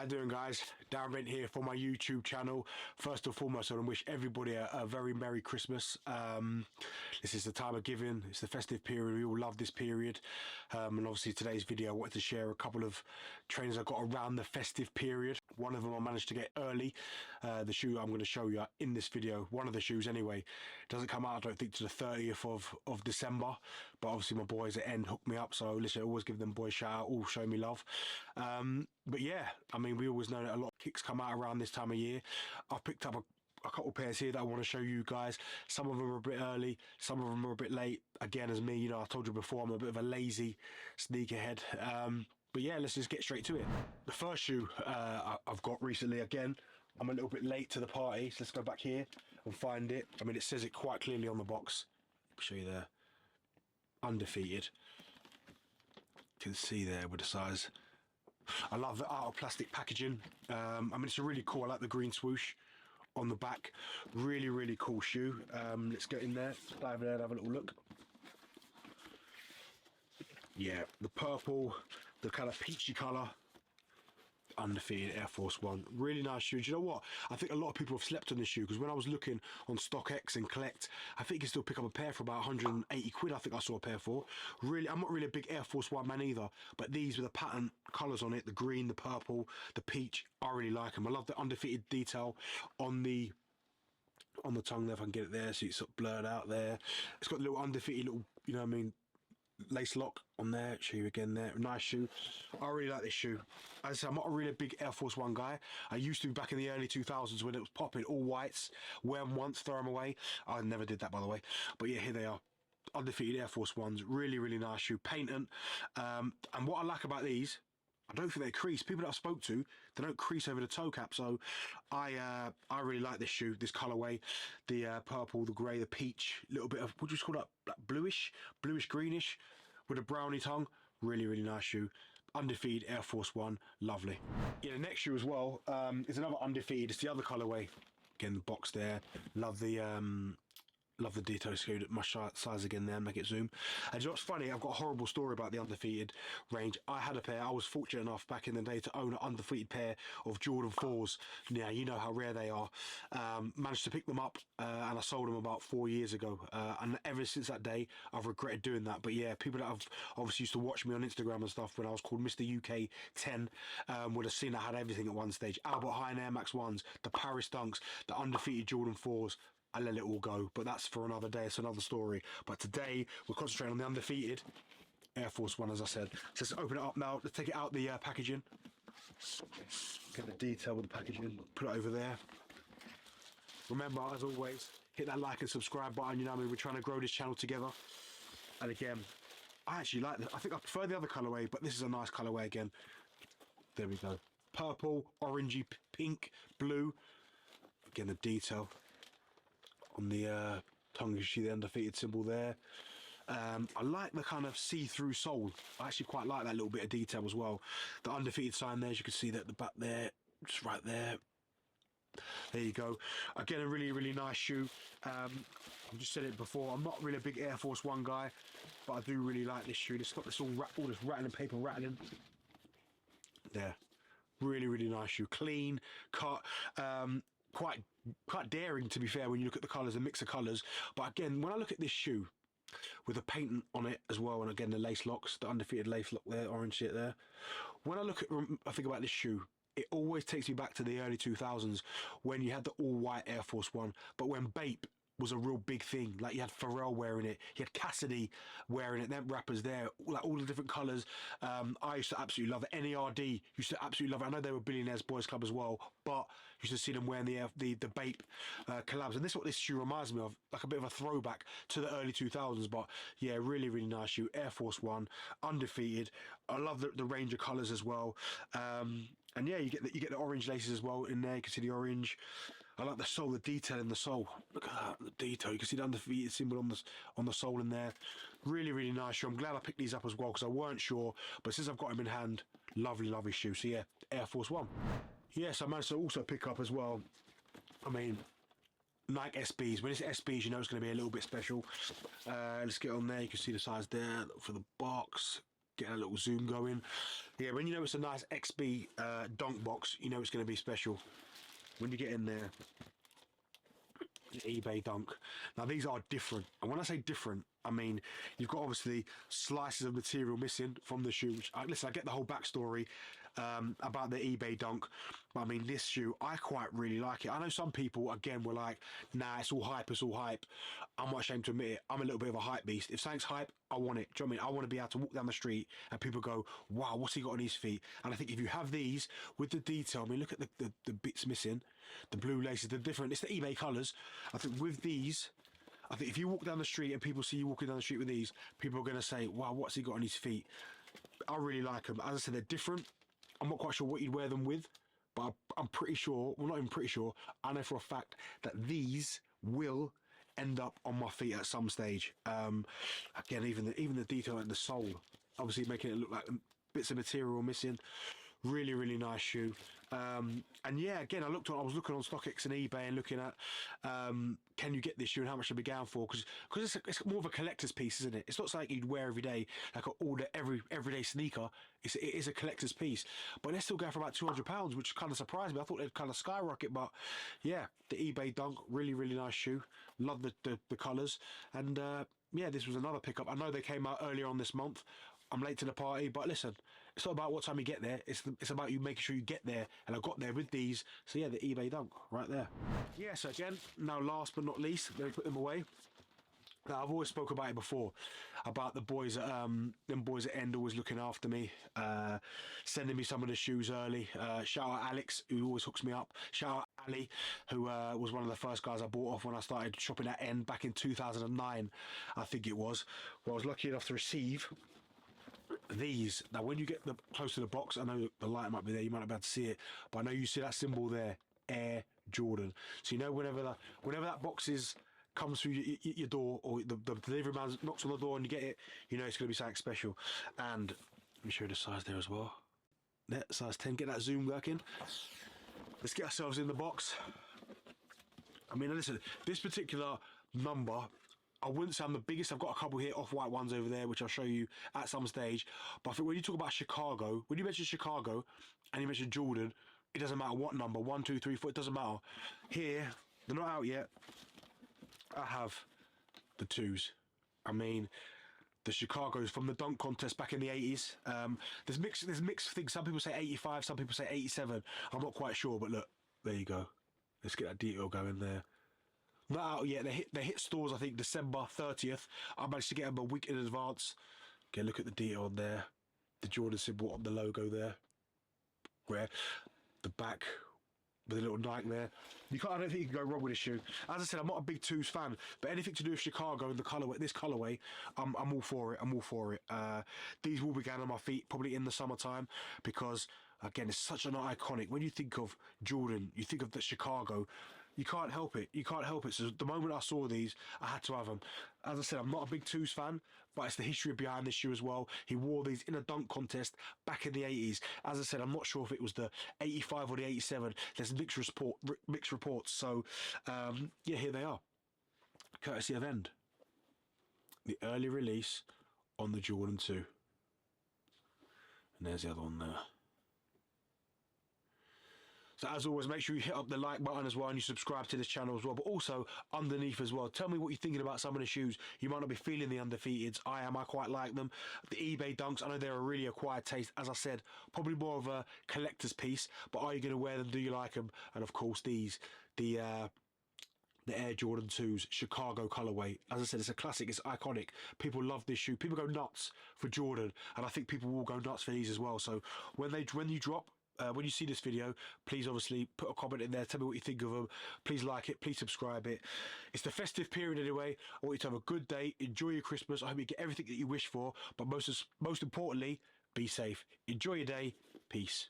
How you doing, guys? Darren Brent here for my YouTube channel. First and foremost, I want to wish everybody a very Merry Christmas. This is the time of giving. It's the festive period. We all love this period. And obviously today's video, I wanted to share a couple of trainers I got around the festive period. One of them I managed to get early. The shoe I'm going to show you in this video, one of the shoes anyway, doesn't come out, I don't think, to the 30th of December. But obviously my boys at End hooked me up, so listen, I always give them boys a shout out, all show me love. But yeah, I mean, we always know that a lot of kicks come out around this time of year. I've picked up a couple pairs here that I want to show you guys. Some of them are a bit early, some of them are a bit late. Again, as me, you know, I told you before, I'm a bit of a lazy sneakerhead. But yeah, let's just get straight to it. The first shoe I've got recently, again, I'm a little bit late to the party, so let's go back here and find it. I mean, it says it quite clearly on the box. I'll show you there. Undefeated. You can see there with the size. I love the art of plastic packaging. I mean, it's a really cool, I like the green swoosh on the back. Really, really cool shoe. Let's get in there, dive in there and have a little look. Yeah, the purple, the kind of peachy colour. Undefeated Air Force One. Really nice shoe. Do you know what? I think a lot of people have slept on this shoe, because when I was looking on StockX and Collect, I think you can still pick up a pair for about 180 quid. I think I saw a pair for. Really, I'm not really a big Air Force One man either, but these with the pattern colours on it, the green, the purple, the peach, I really like them. I love the undefeated detail on the tongue there, if I can get it there, so it's sort of blurred out there. It's got a little undefeated little, you know what I mean, lace lock on there. Show you again there. Nice shoe. I really like this shoe. As I said, I'm not really a big Air Force One guy. I used to be back in the early 2000s when it was popping, all whites, wear them once, throw them away. I never did that, by the way. But yeah, here they are. Undefeated Air Force Ones. Really, really nice shoe. Patent. And what I like about these, I don't think they crease. People that I spoke to, they don't crease over the toe cap. So I really like this shoe, this colourway. The purple, the grey, the peach, little bit of, what do you call that? Like bluish greenish with a brownie tongue. Really, really nice shoe. Undefeated Air Force One. Lovely. Yeah, the next shoe as well is another undefeated. It's the other colourway. Again, the box there. Love the detail. Screwed my size again there, make it zoom. And you know what's funny? I've got a horrible story about the undefeated range. I had a pair. I was fortunate enough back in the day to own an undefeated pair of Jordan 4s. Now, you know how rare they are. Managed to pick them up and I sold them about 4 years ago. And ever since that day, I've regretted doing that. But yeah, people that have obviously used to watch me on Instagram and stuff when I was called Mr. UK 10 would have seen I had everything at one stage. Albert High Air Max 1s, the Paris Dunks, the undefeated Jordan 4s. I let it all go, but that's for another day. It's another story. But today we're concentrating on the undefeated Air Force One, as I said. So let's open it up now. Let's take it out the packaging. Get the detail with the packaging. Put it over there. Remember, as always, hit that like and subscribe button. You know what I mean? We're trying to grow this channel together. And again, I actually like this. I think I prefer the other colourway, but this is a nice colourway again. There we go. Purple, orangey, pink, blue. Again, the detail on the tongue. You see the undefeated symbol there. I like the kind of see-through sole. I actually quite like that little bit of detail as well. The undefeated sign there, as you can see that at the back there, just right there. There you go. Again, a really, really nice shoe. I've just said it before, I'm not really a big Air Force One guy, but I do really like this shoe. It's got this all this rattling, paper rattling. There. Really, really nice shoe. Clean, cut, quite daring, to be fair, when you look at the colours, the mix of colours. But again, when I look at this shoe with the patent on it as well, and again the lace locks, the undefeated lace lock there, orange shit there. When I think about this shoe, it always takes me back to the early 2000s when you had the all white Air Force One, but when Bape was a real big thing. Like, you had Pharrell wearing it, you had Cassidy wearing it, them rappers there, like all the different colours. I used to absolutely love it. NERD used to absolutely love it. I know they were Billionaires Boys Club as well, but used to see them wearing the Bape collabs. And this is what this shoe reminds me of, like a bit of a throwback to the early 2000s. But yeah, really, really nice shoe. Air Force One, undefeated. I love the range of colours as well. And yeah, you get the orange laces as well in there. You can see the orange. I like the sole, the detail in the sole. Look at that, the detail. You can see the undefeated symbol on the sole in there. Really, really nice shoe. I'm glad I picked these up as well, because I weren't sure, but since I've got them in hand, lovely, lovely shoe. So yeah, Air Force One. Yes, I managed to also pick up as well, I mean, Nike SBs. When it's SBs, you know it's going to be a little bit special. Let's get on there. You can see the size there for the box. Get a little zoom going. Yeah, when you know it's a nice XB dunk box, you know it's going to be special. When you get in there, eBay dunk. Now these are different, and when I say different, I mean you've got obviously slices of material missing from the shoe. Which listen, I get the whole backstory about the eBay dunk, but I mean this shoe, I quite really like it. I know some people again were like, nah, it's all hype, it's all hype. I'm not ashamed to admit it. I'm a little bit of a hype beast. If something's hype, I want it. Do you know what I mean? I want to be able to walk down the street and people go, wow, what's he got on his feet? And I think if you have these with the detail, I mean, look at the bits missing, the blue laces, the different, it's the eBay colours. I think with these, I think if you walk down the street and people see you walking down the street with these, people are going to say, wow, what's he got on his feet? I really like them. As I said, they're different. I'm not quite sure what you'd wear them with, but I'm pretty sure, well, not even pretty sure, I know for a fact that these will end up on my feet at some stage. Again, even the detail in the sole, obviously making it look like bits of material missing. Really, really nice shoe. And yeah, again, I was looking on StockX and eBay and looking at can you get this shoe and how much it'll be going for? Because it's more of a collector's piece, isn't it? It's not something you'd wear every day, like an everyday sneaker. It is a collector's piece, but they're still going for about £200, which kind of surprised me. I thought they'd kind of skyrocket, but yeah, the eBay dunk, really, really nice shoe. Love the colours, and yeah, this was another pickup. I know they came out earlier on this month. I'm late to the party, but listen, it's not about what time you get there. It's about you making sure you get there, and I got there with these. So yeah, the eBay dunk right there. Yeah, so again, now last but not least, let me put them away. Now, I've always spoke about it before, about the boys at them boys at End always looking after me, sending me some of the shoes early. Shout out Alex, who always hooks me up. Shout out Ali, who was one of the first guys I bought off when I started shopping at End back in 2009, I think it was. Where I was lucky enough to receive these. Now when you get close to the box, I know the light might be there, you might not be able to see it, but I know you see that symbol there, Air Jordan. So you know whenever that box comes through your door, or the delivery man knocks on the door and you get it, you know it's going to be something special. And let me show you the size there as well. There, size 10. Get that zoom working. Let's get ourselves in the box. I mean, listen, this particular number, I wouldn't say I'm the biggest. I've got a couple here, off-white ones over there, which I'll show you at some stage. But I think when you talk about Chicago, when you mention Chicago and you mention Jordan, it doesn't matter what number, 1, 2, 3, 4, it doesn't matter. Here, they're not out yet. I have the 2s. I mean, the Chicago's from the dunk contest back in the 80s. There's mixed things. Some people say 85, some people say 87. I'm not quite sure, but look, there you go. Let's get that detail going there. Not out yet. They hit stores, I think, December 30th. I managed to get them a week in advance. Okay, look at the detail on there. The Jordan symbol on the logo there. Where the back with a little Nike there. I don't think you can go wrong with this shoe. As I said, I'm not a big 2s fan, but anything to do with Chicago and the colorway, this colorway, I'm all for it. I'm all for it. These will be going on my feet probably in the summertime because, again, it's such an iconic. When you think of Jordan, you think of the Chicago. You can't help it. You can't help it. So the moment I saw these, I had to have them. As I said, I'm not a big 2s fan, but it's the history behind this shoe as well. He wore these in a dunk contest back in the 80s. As I said, I'm not sure if it was the 85 or the 87. There's mixed reports. So, yeah, here they are. Courtesy of End. The early release on the Jordan 2. And there's the other one there. So as always, make sure you hit up the like button as well and you subscribe to this channel as well. But also underneath as well, tell me what you're thinking about some of the shoes. You might not be feeling the Undefeateds. I am. I quite like them. The eBay dunks, I know they're a really acquired taste. As I said, probably more of a collector's piece. But are you going to wear them? Do you like them? And of course these, the Air Jordan 2s, Chicago colorway. As I said, it's a classic. It's iconic. People love this shoe. People go nuts for Jordan. And I think people will go nuts for these as well. So when you drop, when you see this video, please obviously put a comment in there. Tell me what you think of them. Please like it. Please subscribe it. It's the festive period anyway. I want you to have a good day. Enjoy your Christmas. I hope you get everything that you wish for. But most importantly, be safe. Enjoy your day. Peace.